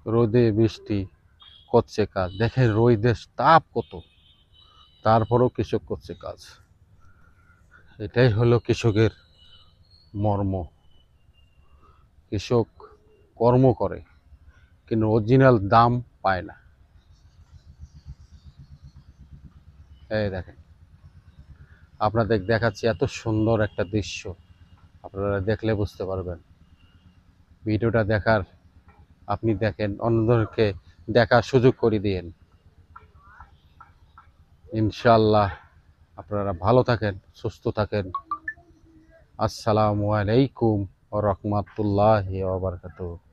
রোদে বৃষ্টি করছে কাজ, দেখেন রোদের তাপ কত, তারপরও কৃষক করছে কাজ। এটাই হলো কৃষকের মর্ম। কৃষক কর্ম করে কিন্তু অরিজিনাল দাম পায় না। এই দেখেন, আপনাদের দেখাচ্ছি এত সুন্দর একটা দৃশ্য, আপনারা দেখলে বুঝতে পারবেন। ভিডিওটা দেখার, আপনি দেখেন, অন্যদেরকে দেখার সুযোগ করে দিয়েন। ইনশাআল্লাহ আপনারা ভালো থাকেন, সুস্থ থাকেন। আসসালামু আলাইকুম ওয়া রাহমাতুল্লাহি ওয়া বারাকাতুহু।